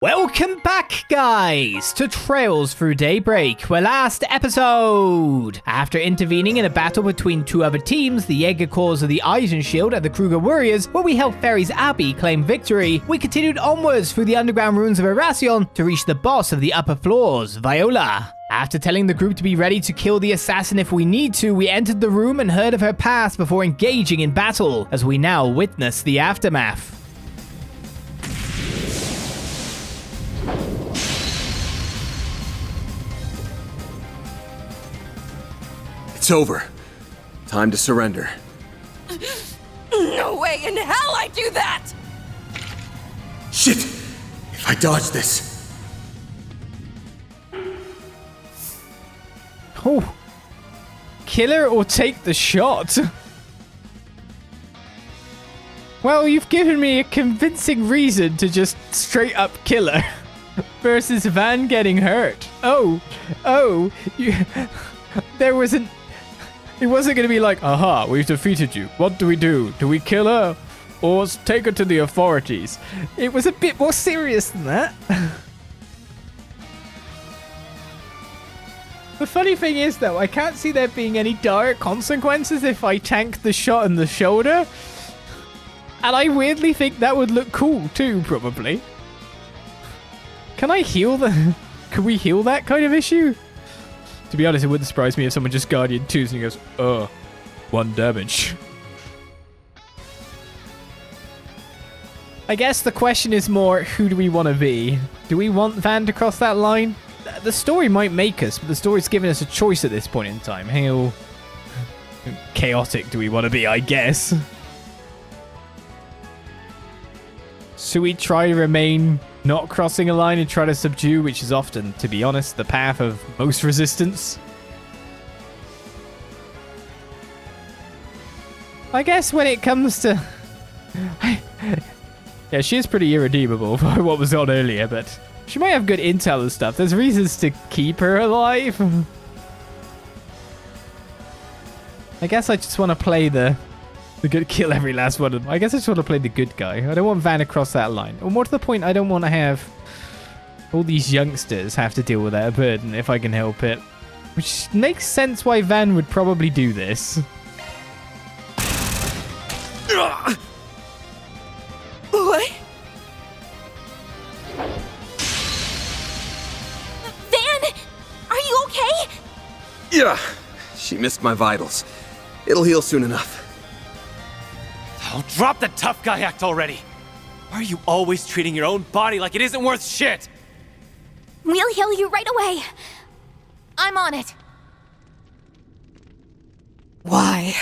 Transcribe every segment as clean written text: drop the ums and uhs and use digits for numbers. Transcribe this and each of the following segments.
Welcome back, guys, to Trails Through Daybreak, where last episode, after intervening in a battle between two other teams, the Jaeger Corps of the Eisenshield and the Kruger Warriors, where we helped Fairies Abbey claim victory, we continued onwards through the underground ruins of Oración to reach the boss of the upper floors, Viola. After telling the group to be ready to kill the assassin if we need to, we entered the room and heard of her past before engaging in battle, as we now witness the aftermath. It's over. Time to surrender. No way in hell I do that! Shit! If I dodge this... Oh. Kill her or take the shot? Well, you've given me a convincing reason to just straight up kill her. Versus Van getting hurt. There wasn't... It wasn't going to be like, aha, we've defeated you. What do? Do we kill her? Or take her to the authorities? It was a bit more serious than that. The funny thing is, though, I can't see there being any dire consequences if I tank the shot in the shoulder. And I weirdly think that would look cool, too, probably. Can I heal the... Can we heal that kind of issue? To be honest, it wouldn't surprise me if someone just Guardian 2s and he goes, 1 damage. I guess the question is more, who do we want to be? Do we want Van to cross that line? The story might make us, but the story's giving us a choice at this point in time. How chaotic do we want to be, I guess? So we try to remain not crossing a line and try to subdue, which is often, to be honest, the path of most resistance. I guess when it comes to... Yeah, she is pretty irredeemable for what was on earlier, but she might have good intel and stuff. There's reasons to keep her alive. I guess I just want to play the good, kill every last one of them. I guess I just want to play the good guy. I don't want Van across that line. Or more to the point, I don't want to have all these youngsters have to deal with that burden if I can help it. Which makes sense why Van would probably do this. What? Van! Are you okay? Yeah, she missed my vitals. It'll heal soon enough. Oh, drop the tough guy act already! Why are you always treating your own body like it isn't worth shit? We'll heal you right away. I'm on it. Why?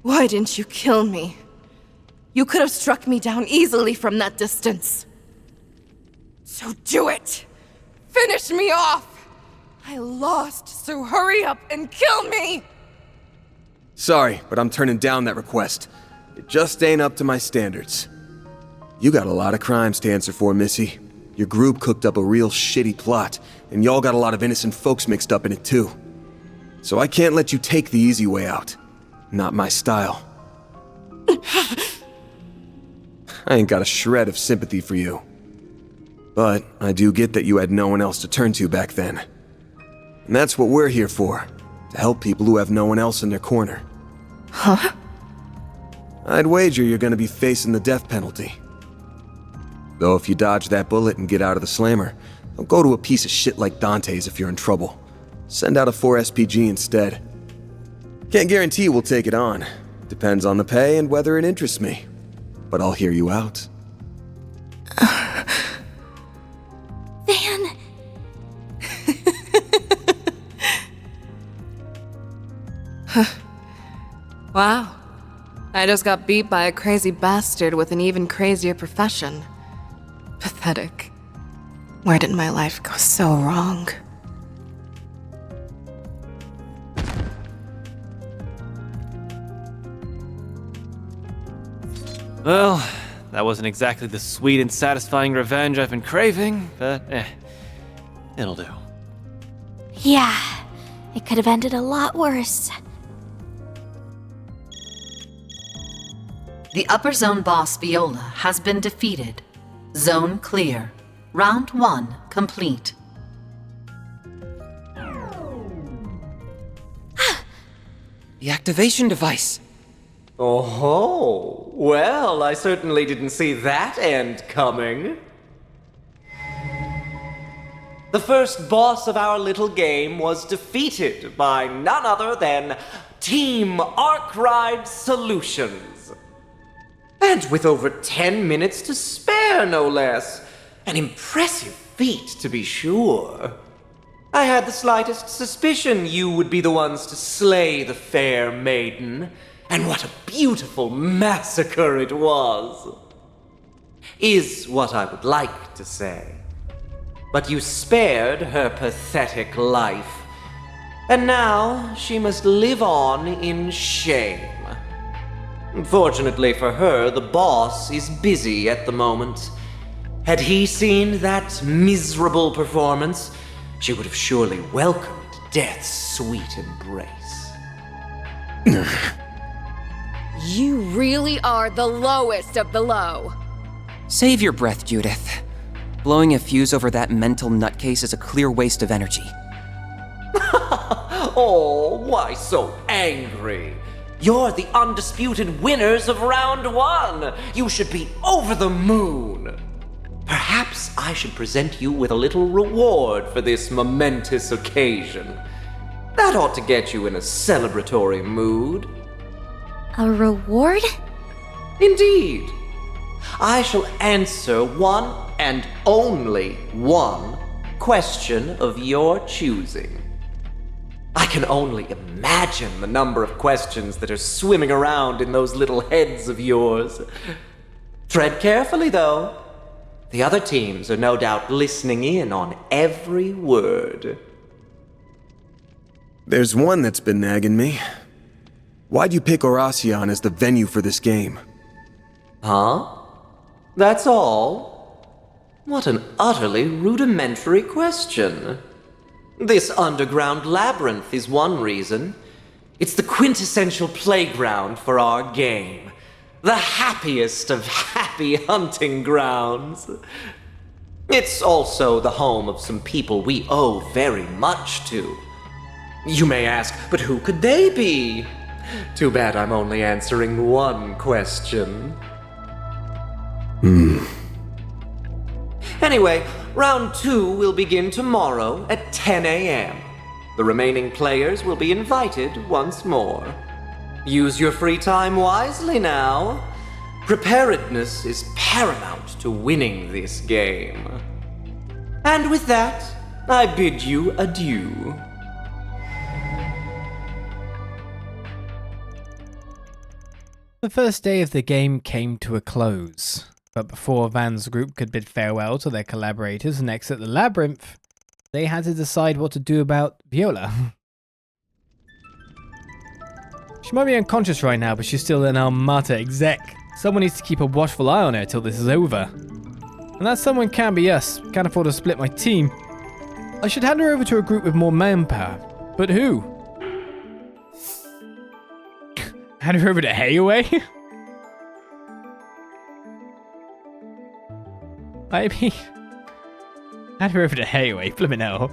Why didn't you kill me? You could have struck me down easily from that distance. So do it! Finish me off! I lost, so hurry up and kill me! Sorry, but I'm turning down that request. It just ain't up to my standards. You got a lot of crimes to answer for, Missy. Your group cooked up a real shitty plot, and y'all got a lot of innocent folks mixed up in it too. So I can't let you take the easy way out. Not my style. I ain't got a shred of sympathy for you. But I do get that you had no one else to turn to back then. And that's what we're here for, to help people who have no one else in their corner. Huh? I'd wager you're gonna be facing the death penalty. Though if you dodge that bullet and get out of the slammer, don't go to a piece of shit like Dante's if you're in trouble. Send out a 4 SPG instead. Can't guarantee we'll take it on. Depends on the pay and whether it interests me. But I'll hear you out. Van... Wow. I just got beat by a crazy bastard with an even crazier profession. Pathetic. Where did my life go so wrong? Well, that wasn't exactly the sweet and satisfying revenge I've been craving, but it'll do. Yeah, it could have ended a lot worse. The upper zone boss Viola has been defeated. Zone clear. Round 1 complete. The activation device. Oh, well, I certainly didn't see that end coming. The first boss of our little game was defeated by none other than Team Arkride Solutions. And with over 10 minutes to spare, no less. An impressive feat, to be sure. I had the slightest suspicion you would be the ones to slay the fair maiden. And what a beautiful massacre it was. Is what I would like to say. But you spared her pathetic life. And now she must live on in shame. Fortunately for her, the boss is busy at the moment. Had he seen that miserable performance, she would have surely welcomed death's sweet embrace. You really are the lowest of the low. Save your breath, Judith. Blowing a fuse over that mental nutcase is a clear waste of energy. Oh, why so angry? You're the undisputed winners of round 1. You should be over the moon. Perhaps I should present you with a little reward for this momentous occasion. That ought to get you in a celebratory mood. A reward? Indeed. I shall answer one and only one question of your choosing. I can only imagine the number of questions that are swimming around in those little heads of yours. Tread carefully, though. The other teams are no doubt listening in on every word. There's one that's been nagging me. Why'd you pick Oración as the venue for this game? Huh? That's all? What an utterly rudimentary question. This underground labyrinth is one reason. It's the quintessential playground for our game. The happiest of happy hunting grounds. It's also the home of some people we owe very much to. You may ask, but who could they be? Too bad I'm only answering one question. Anyway, round 2 will begin tomorrow at 10 a.m. The remaining players will be invited once more. Use your free time wisely now. Preparedness is paramount to winning this game. And with that, I bid you adieu. The first day of the game came to a close, but before Van's group could bid farewell to their collaborators and exit the labyrinth, they had to decide what to do about Viola. She might be unconscious right now, but she's still an Armata exec. Someone needs to keep a watchful eye on her till this is over. And that someone can't be us. Can't afford to split my team. I should hand her over to a group with more manpower. But who? Hand her over to Hayaway? I mean... hand her over to Hayaway, flippin' hell.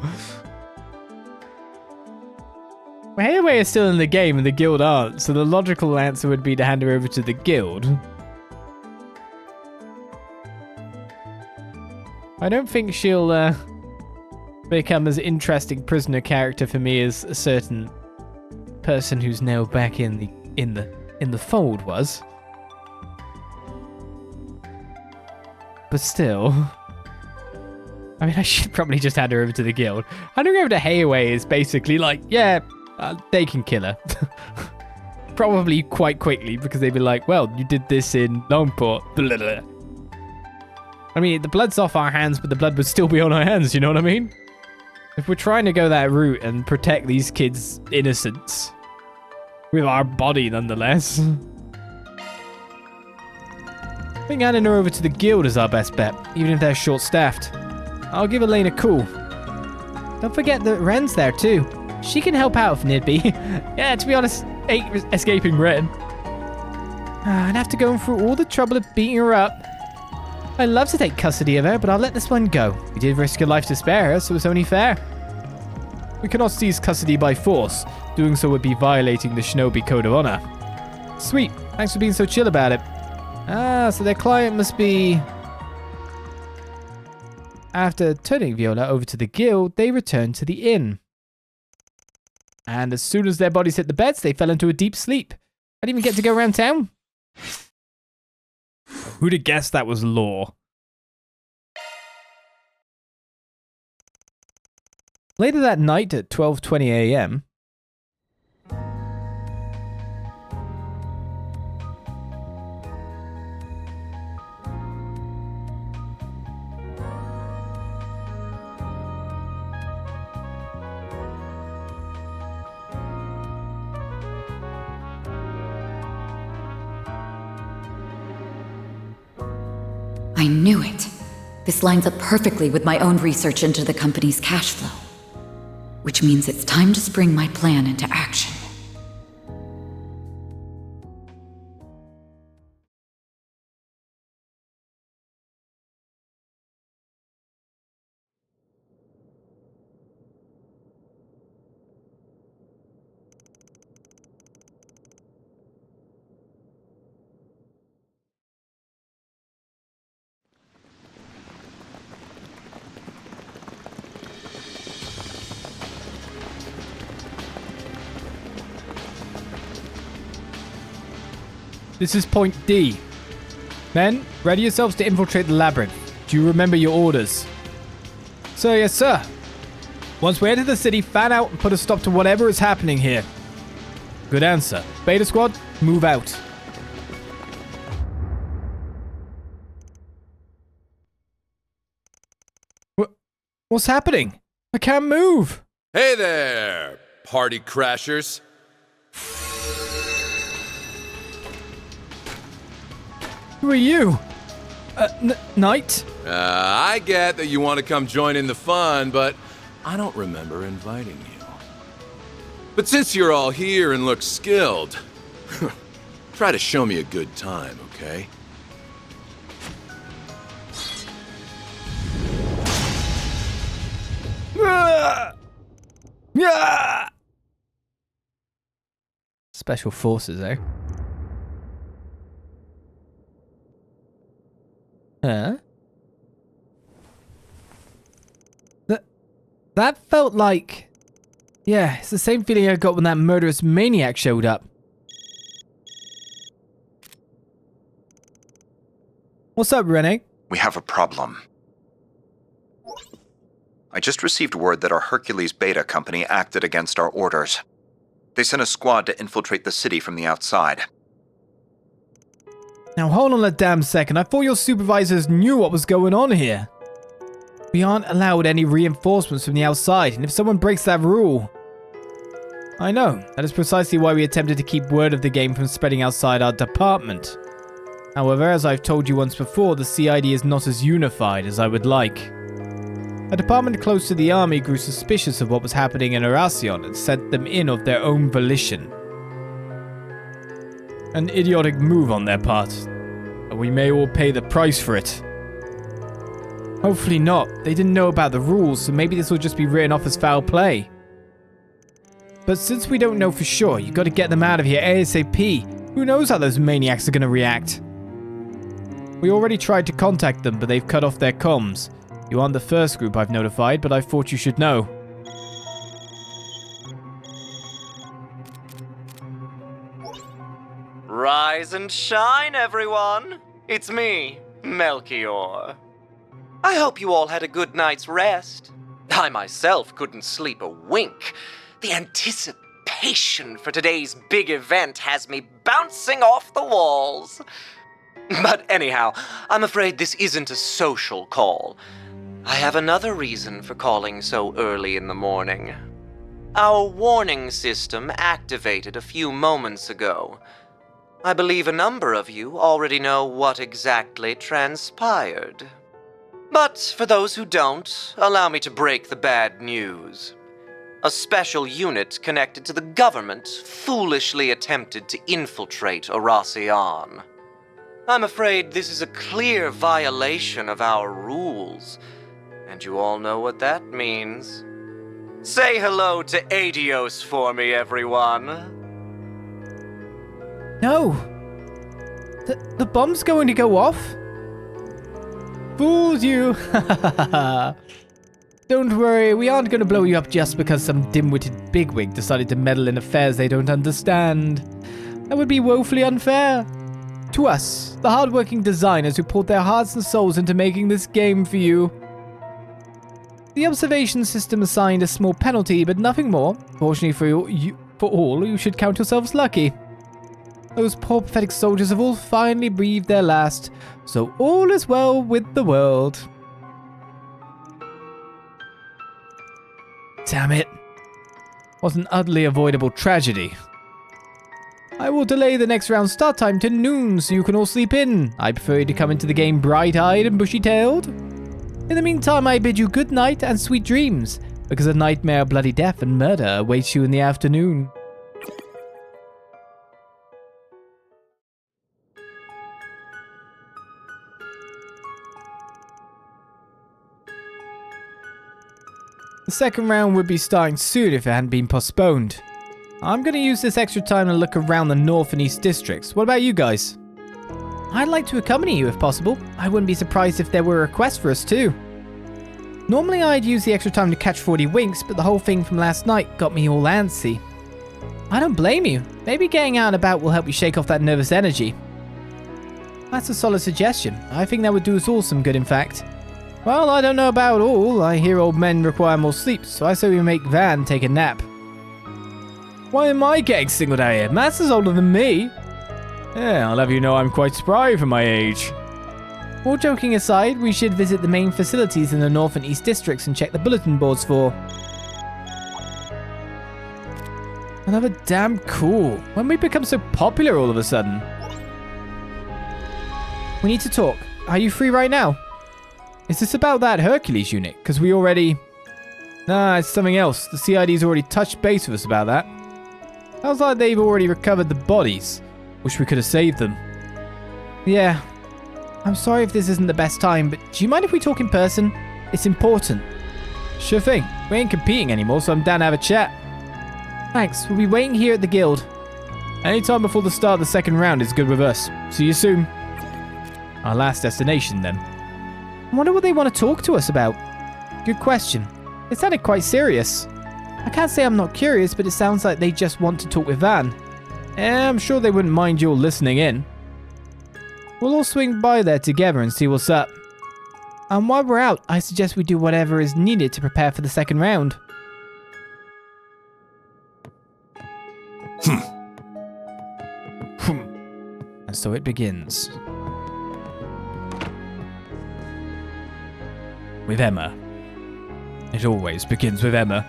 Well, Hayaway is still in the game and the guild aren't, so the logical answer would be to hand her over to the guild. I don't think she'll become as interesting prisoner character for me as a certain person who's now back in the fold was. But still, I mean, I should probably just hand her over to the guild. Handing her over to Hayaway is basically like, yeah, they can kill her. Probably quite quickly, because they'd be like, well, you did this in Longport. I mean, the blood's off our hands, but the blood would still be on our hands, you know what I mean? If we're trying to go that route and protect these kids' innocence, with our body nonetheless, I think handing her over to the guild is our best bet, even if they're short-staffed. I'll give Elaine a call. Don't forget that Ren's there too. She can help out if need be. Yeah, to be honest, ain't escaping Ren. I'd have to go through all the trouble of beating her up. I'd love to take custody of her, but I'll let this one go. We did risk your life to spare her, so it's only fair. We cannot seize custody by force. Doing so would be violating the Shinobi Code of Honor. Sweet. Thanks for being so chill about it. Ah, so their client must be... After turning Viola over to the guild, they returned to the inn. And as soon as their bodies hit the beds, they fell into a deep sleep. I didn't even get to go around town. Who'd have guessed that was lore? Later that night at 12:20 a.m., I knew it. This lines up perfectly with my own research into the company's cash flow. Which means it's time to spring my plan into action. this is point D. Men, ready yourselves to infiltrate the labyrinth. Do you remember your orders? Sir, yes, sir. Once we enter the city, fan out and put a stop to whatever is happening here. Good answer. Beta Squad, move out. What's happening? I can't move. Hey there, party crashers. Who are you? Knight? I get that you want to come join in the fun, but I don't remember inviting you. But since you're all here and look skilled, try to show me a good time, okay? Special forces, eh? Huh? That felt like... Yeah, it's the same feeling I got when that murderous maniac showed up. What's up, Rene? We have a problem. I just received word that our Hercules Beta company acted against our orders. They sent a squad to infiltrate the city from the outside. Now hold on a damn second. I thought your supervisors knew what was going on here. We aren't allowed any reinforcements from the outside, and if someone breaks that rule... I know. That is precisely why we attempted to keep word of the game from spreading outside our department. However, as I've told you once before, the CID is not as unified as I would like. A department close to the army grew suspicious of what was happening in Oración and sent them in of their own volition. An idiotic move on their part, and we may all pay the price for it. Hopefully not. They didn't know about the rules, so maybe this will just be written off as foul play. But since we don't know for sure, you gotta get them out of here ASAP. Who knows how those maniacs are gonna react? We already tried to contact them, but they've cut off their comms. You aren't the first group I've notified, but I thought you should know. Rise and shine, everyone! It's me, Melchior. I hope you all had a good night's rest. I myself couldn't sleep a wink. The anticipation for today's big event has me bouncing off the walls. But anyhow, I'm afraid this isn't a social call. I have another reason for calling so early in the morning. Our warning system activated a few moments ago. I believe a number of you already know what exactly transpired. But for those who don't, allow me to break the bad news. A special unit connected to the government foolishly attempted to infiltrate Oración. I'm afraid this is a clear violation of our rules, and you all know what that means. Say hello to Adios for me, everyone. No. The bomb's going to go off? Fooled you. Don't worry, we aren't going to blow you up just because some dim-witted bigwig decided to meddle in affairs they don't understand. That would be woefully unfair. To us, the hard-working designers who poured their hearts and souls into making this game for you. The observation system assigned a small penalty, but nothing more. Fortunately for all, you should count yourselves lucky. Those poor pathetic soldiers have all finally breathed their last, so all is well with the world. Damn it. What an utterly avoidable tragedy. I will delay the next round's start time to noon so you can all sleep in. I prefer you to come into the game bright-eyed and bushy-tailed. In the meantime, I bid you good night and sweet dreams, because a nightmare of bloody death and murder awaits you in the afternoon. The second round would be starting soon if it hadn't been postponed. I'm going to use this extra time to look around the north and east districts. What about you guys? I'd like to accompany you if possible. I wouldn't be surprised if there were a request for us too. Normally I'd use the extra time to catch 40 winks, but the whole thing from last night got me all antsy. I don't blame you. Maybe getting out and about will help you shake off that nervous energy. That's a solid suggestion. I think that would do us all some good, in fact. Well, I don't know about all. I hear old men require more sleep, so I say we make Van take a nap. Why am I getting singled out here? Master's older than me. Yeah, I'll have you know I'm quite spry for my age. All joking aside, we should visit the main facilities in the north and east districts and check the bulletin boards for... Another damn cool. When we become so popular all of a sudden? We need to talk. Are you free right now? Is this about that Hercules unit? Because we already... Nah, it's something else. The CID's already touched base with us about that. Sounds like they've already recovered the bodies. Wish we could have saved them. Yeah. I'm sorry if this isn't the best time, but do you mind if we talk in person? It's important. Sure thing. We ain't competing anymore, so I'm down to have a chat. Thanks. We'll be waiting here at the guild. Anytime before the start of the second round is good with us. See you soon. Our last destination, then. I wonder what they want to talk to us about. Good question. It sounded quite serious. I can't say I'm not curious, but it sounds like they just want to talk with Van. I'm sure they wouldn't mind you all listening in. We'll all swing by there together and see what's up. And while we're out, I suggest we do whatever is needed to prepare for the second round. And so it begins. With Emma. It always begins with Emma.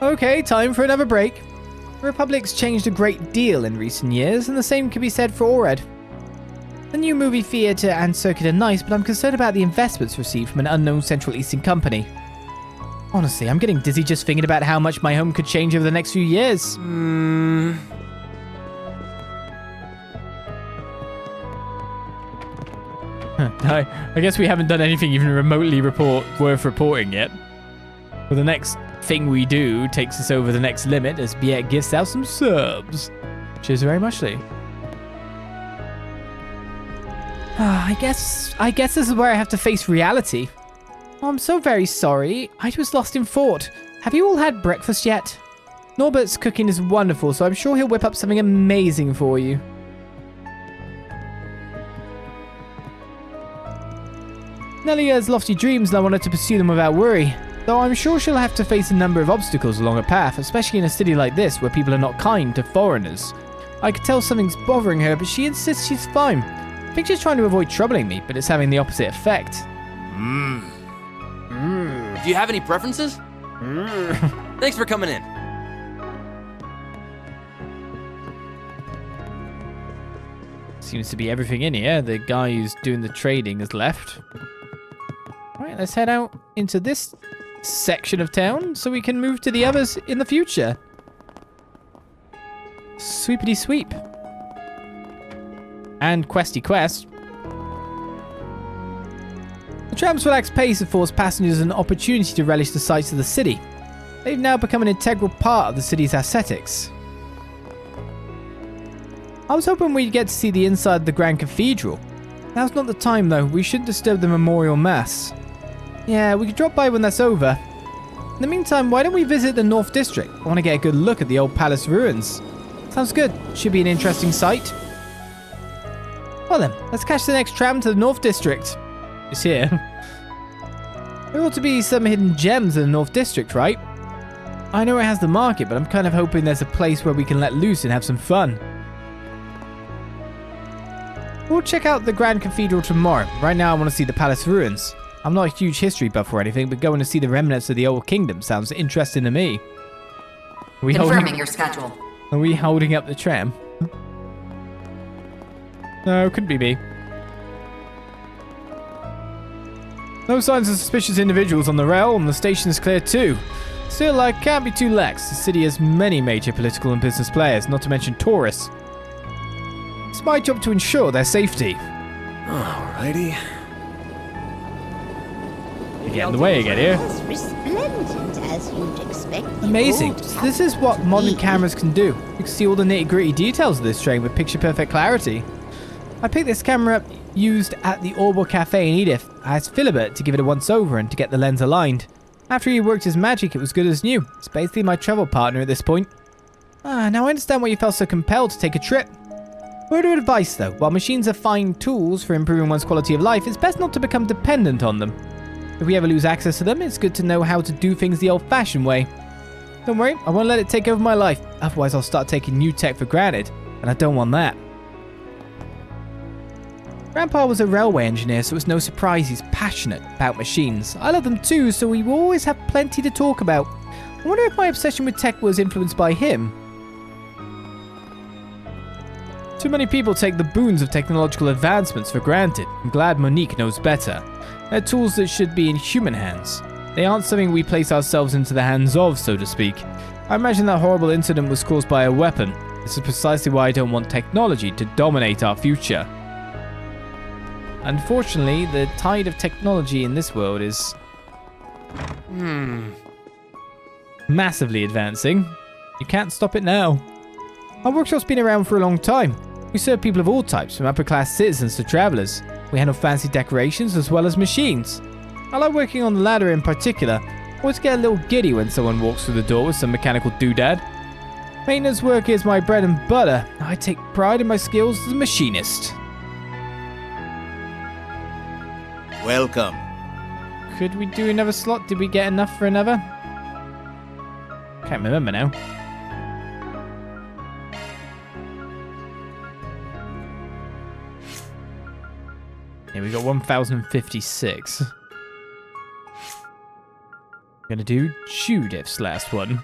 Okay, time for another break. The Republic's changed a great deal in recent years, and the same can be said for Orad. The new movie theatre and circuit are nice, but I'm concerned about the investments received from an unknown Central Eastern company. Honestly, I'm getting dizzy just thinking about how much my home could change over the next few years. I guess we haven't done anything even remotely worth reporting yet. Well, the next thing we do takes us over the next limit as Biet gives out some subs. Cheers very muchly. I guess this is where I have to face reality. Oh, I'm so very sorry. I was lost in thought. Have you all had breakfast yet? Norbert's cooking is wonderful, so I'm sure he'll whip up something amazing for you. Nellie has lofty dreams and I wanted to pursue them without worry. Though I'm sure she'll have to face a number of obstacles along her path, especially in a city like this where people are not kind to foreigners. I could tell something's bothering her, but she insists she's fine. I think she's trying to avoid troubling me, but it's having the opposite effect. Do you have any preferences? Thanks for coming in. Seems to be everything in here. The guy who's doing the trading has left. Right, let's head out into this section of town so we can move to the others in the future. Sweepity sweep. And questy quest. Tram's relaxed pace affords passengers an opportunity to relish the sights of the city. They've now become an integral part of the city's aesthetics. I was hoping we'd get to see the inside of the Grand Cathedral. Now's not the time though, we shouldn't disturb the memorial mass. Yeah, we could drop by when that's over. In the meantime, why don't we visit the North District? I want to get a good look at the old palace ruins. Sounds good. Should be an interesting sight. Well then, let's catch the next tram to the North District. It's here. There ought to be some hidden gems in the North District, right? I know it has the market, but I'm kind of hoping there's a place where we can let loose and have some fun. We'll check out the Grand Cathedral tomorrow. Right now I want to see the palace ruins. I'm not a huge history buff or anything, but going to see the remnants of the old kingdom sounds interesting to me. Confirming your schedule. Are we holding up the tram? No, couldn't be me. No signs of suspicious individuals on the rail, and the station is clear too. Still, I can't be too lax. The city has many major political and business players, not to mention tourists. It's my job to ensure their safety. Alrighty. You get in the way again here. As resplendent as you'd expect. Amazing. So this is what modern cameras can do. You can see all the nitty-gritty details of this train with picture-perfect clarity. I picked this camera up used at the Orbital Cafe in Edith. I asked Philibert to give it a once-over and to get the lens aligned. After he worked his magic, it was good as new. It's basically my travel partner at this point. Now I understand why you felt so compelled to take a trip. Word of advice though, while machines are fine tools for improving one's quality of life, it's best not to become dependent on them. If we ever lose access to them, it's good to know how to do things the old-fashioned way. Don't worry, I won't let it take over my life, otherwise I'll start taking new tech for granted, and I don't want that. Grandpa was a railway engineer, so it's no surprise he's passionate about machines. I love them too, so we will always have plenty to talk about. I wonder if my obsession with tech was influenced by him. Too many people take the boons of technological advancements for granted. I'm glad Monique knows better. They're tools that should be in human hands. They aren't something we place ourselves into the hands of, so to speak. I imagine that horrible incident was caused by a weapon. This is precisely why I don't want technology to dominate our future. Unfortunately, the tide of technology in this world is massively advancing. You can't stop it now. Our workshop's been around for a long time. We serve people of all types, from upper-class citizens to travelers. We handle fancy decorations as well as machines. I like working on the ladder in particular. I always get a little giddy when someone walks through the door with some mechanical doodad. Maintenance work is my bread and butter. I take pride in my skills as a machinist. Welcome. Could we do another slot? Did we get enough for another? Can't remember now. Yeah, we got 1,056. Gonna do Judith's last one.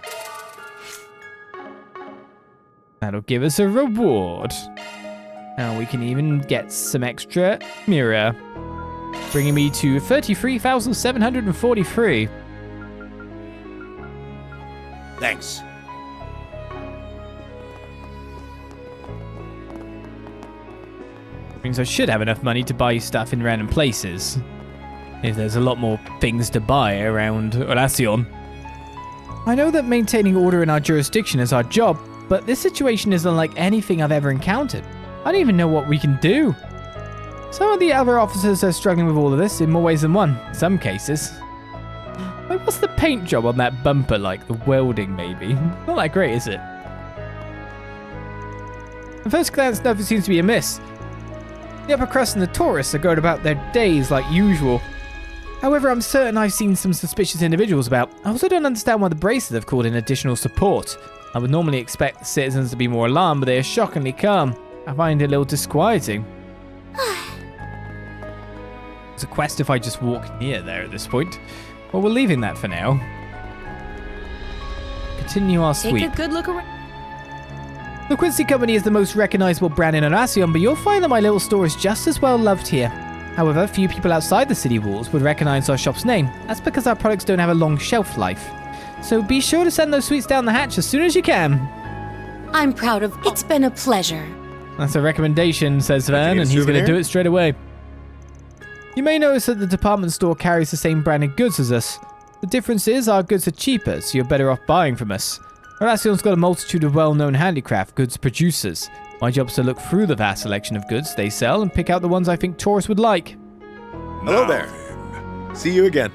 That'll give us a reward. Now we can even get some extra mirror. Bringing me to 33,743. Thanks. Means I should have enough money to buy stuff in random places. If there's a lot more things to buy around Oración. I know that maintaining order in our jurisdiction is our job, but this situation is unlike anything I've ever encountered. I don't even know what we can do. Some of the other officers are struggling with all of this in more ways than one, in some cases. Like, what's the paint job on that bumper like? The welding, maybe? Not that great, is it? At first glance, nothing seems to be amiss. The upper crust and the tourists are going about their days like usual. However, I'm certain I've seen some suspicious individuals about. I also don't understand why the Braces have called in additional support. I would normally expect the citizens to be more alarmed, but they are shockingly calm. I find it a little disquieting. It's a quest if I just walk near there at this point. Well, we're leaving that for now. Continue our sweep. Take a good look around. The Quincy Company is the most recognizable brand in Oración, but you'll find that my little store is just as well loved here. However, few people outside the city walls would recognize our shop's name. That's because our products don't have a long shelf life. So be sure to send those sweets down the hatch as soon as you can. I'm proud of. It's been a pleasure. That's a recommendation, says Van, and he's going to do it straight away. You may notice that the department store carries the same branded goods as us. The difference is our goods are cheaper, so you're better off buying from us. Oracion's got a multitude of well-known handicraft goods producers. My job's to look through the vast selection of goods they sell and pick out the ones I think tourists would like. Hello there. See you again.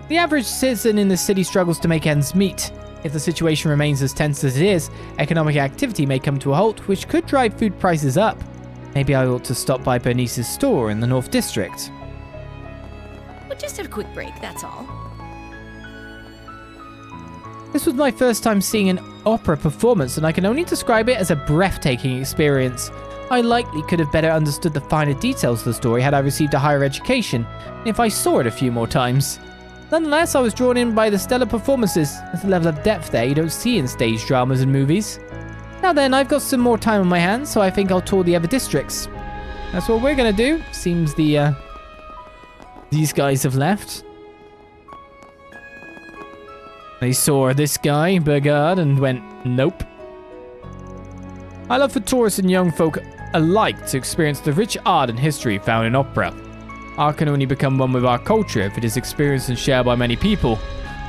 The average citizen in the city struggles to make ends meet. If the situation remains as tense as it is, economic activity may come to a halt, which could drive food prices up. Maybe I ought to stop by Bernice's store in the North District. Well, just a quick break, that's all. This was my first time seeing an opera performance, and I can only describe it as a breathtaking experience. I likely could have better understood the finer details of the story had I received a higher education, and if I saw it a few more times. Nonetheless, I was drawn in by the stellar performances. There's a level of depth there you don't see in stage dramas and movies. Now then, I've got some more time on my hands, so I think I'll tour the other districts. That's what we're gonna do. Seems these guys have left. They saw this guy, Burgard, and went, nope. I love for tourists and young folk alike to experience the rich art and history found in opera. Art can only become one with our culture if it is experienced and shared by many people.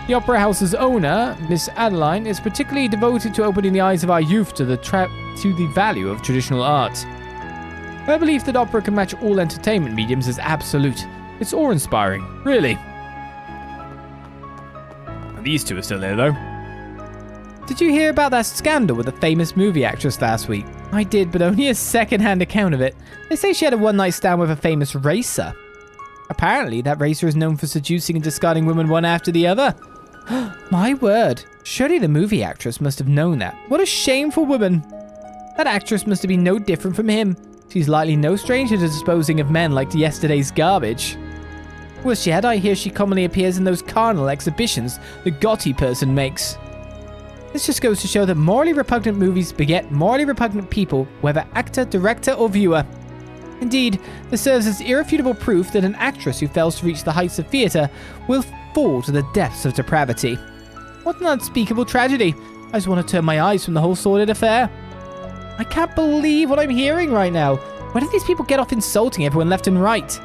The Opera House's owner, Miss Adeline, is particularly devoted to opening the eyes of our youth to the value of traditional art. Her belief that opera can match all entertainment mediums is absolute. It's awe-inspiring, really. These two are still there, though. Did you hear about that scandal with the famous movie actress last week? I did, but only a second-hand account of it. They say she had a one-night stand with a famous racer. Apparently, that racer is known for seducing and discarding women one after the other. My word. Surely the movie actress must have known that. What a shameful woman. That actress must have been no different from him. She's likely no stranger to disposing of men like yesterday's garbage. Worse yet, I hear she commonly appears in those carnal exhibitions the Gotti person makes. This just goes to show that morally repugnant movies beget morally repugnant people, whether actor, director, or viewer. Indeed, this serves as irrefutable proof that an actress who fails to reach the heights of theatre will fall to the depths of depravity. What an unspeakable tragedy. I just want to turn my eyes from the whole sordid affair. I can't believe what I'm hearing right now. Where did these people get off insulting everyone left and right?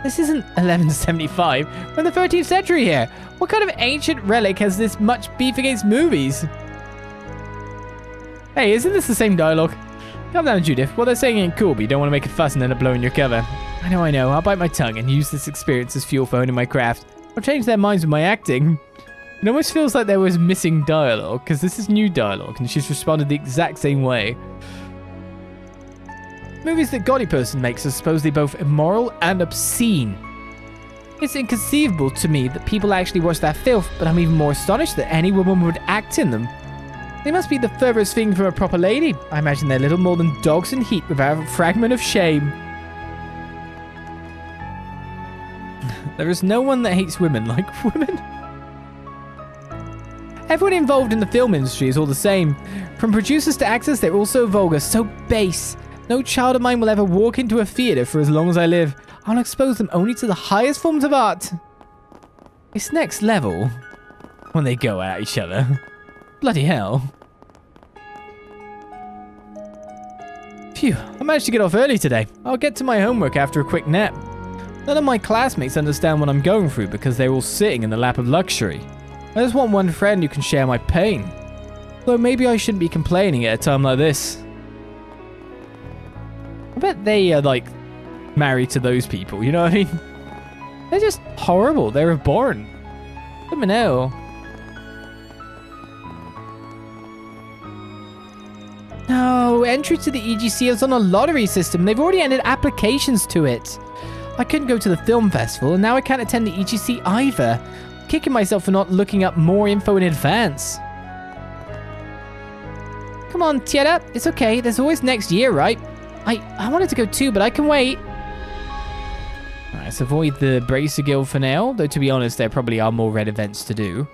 This isn't 1175. We're in the 13th century here. What kind of ancient relic has this much beef against movies? Hey, isn't this the same dialogue? Calm down, Judith. What they're saying ain't cool, but you don't want to make a fuss and end up blowing your cover. I know. I'll bite my tongue and use this experience as fuel for honing my craft. I'll change their minds with my acting. It almost feels like there was missing dialogue, because this is new dialogue, and she's responded the exact same way. Movies that Gotti person makes are supposedly both immoral and obscene. It's inconceivable to me that people actually watch that filth, but I'm even more astonished that any woman would act in them. They must be the furthest thing from a proper lady. I imagine they're little more than dogs in heat without a fragment of shame. There is no one that hates women like women. Everyone involved in the film industry is all the same. From producers to actors, they're all so vulgar, so base. No child of mine will ever walk into a theatre for as long as I live. I'll expose them only to the highest forms of art. It's next level when they go at each other. Bloody hell. Phew, I managed to get off early today. I'll get to my homework after a quick nap. None of my classmates understand what I'm going through because they're all sitting in the lap of luxury. I just want one friend who can share my pain. Though maybe I shouldn't be complaining at a time like this. I bet they are like married to those people, you know what I mean? They're just horrible. They're abhorrent. Let me know. No, entry to the EGC is on a lottery system. They've already ended applications to it. I couldn't go to the film festival, and now I can't attend the EGC either. I'm kicking myself for not looking up more info in advance. Come on, Tieta. It's okay. There's always next year, right? I wanted to go too, but I can wait. Alright, let's avoid the Bracer Guild for now, though to be honest, there probably are more red events to do.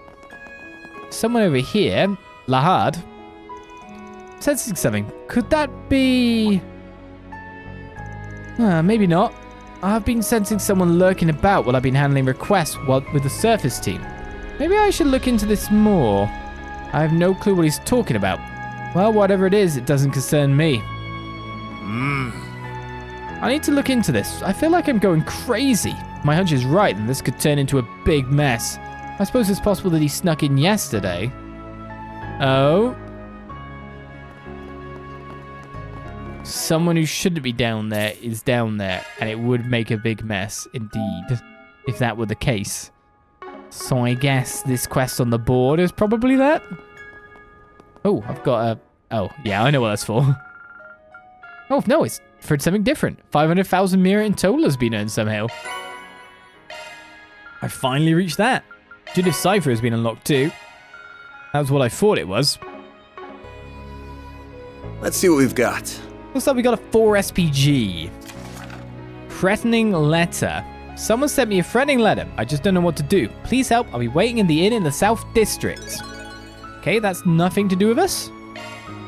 Someone over here, Lahad. Sensing something. Could that be... maybe not. I've been sensing someone lurking about while I've been handling requests with the surface team. Maybe I should look into this more. I have no clue what he's talking about. Well, whatever it is, it doesn't concern me. I need to look into this. I feel like I'm going crazy. My hunch is right, and this could turn into a big mess. I suppose it's possible that he snuck in yesterday. Oh. Someone who shouldn't be down there is down there, and it would make a big mess indeed, if that were the case. So I guess this quest on the board is probably that? Oh, I've got a... Oh, yeah, I know what that's for. Oh, no, it's for something different. 500,000 mirror in total has been earned somehow. I finally reached that. Judith's cipher has been unlocked too. That was what I thought it was. Let's see what we've got. Looks like we got a 4 SPG. Threatening letter. Someone sent me a threatening letter. I just don't know what to do. Please help. I'll be waiting in the inn in the South District. Okay, that's nothing to do with us.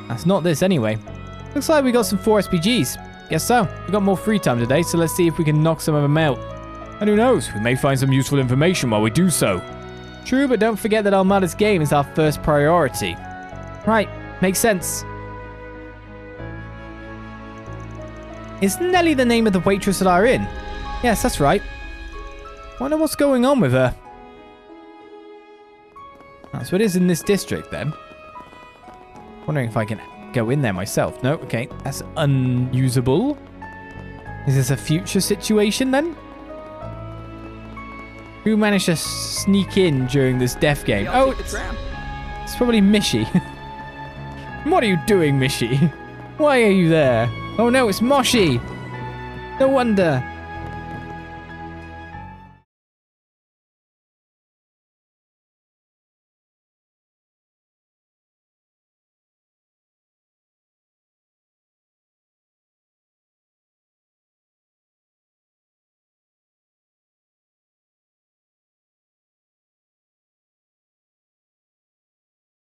That's not this anyway. Looks like we got some 4 SPGs. Guess so. We got more free time today, so let's see if we can knock some of them out. And who knows, we may find some useful information while we do so. True, but don't forget that Almada's game is our first priority. Right, makes sense. Is Nelly the name of the waitress at our inn? Yes, that's right. Wonder what's going on with her. So it is in this district then. Wondering if I can go in there myself. No, okay, that's unusable. Is this a future situation then? Who managed to sneak in during this death game? Oh, it's probably Mishi. What are you doing, Mishi? Why are you there? Oh no, it's Moshi. No wonder.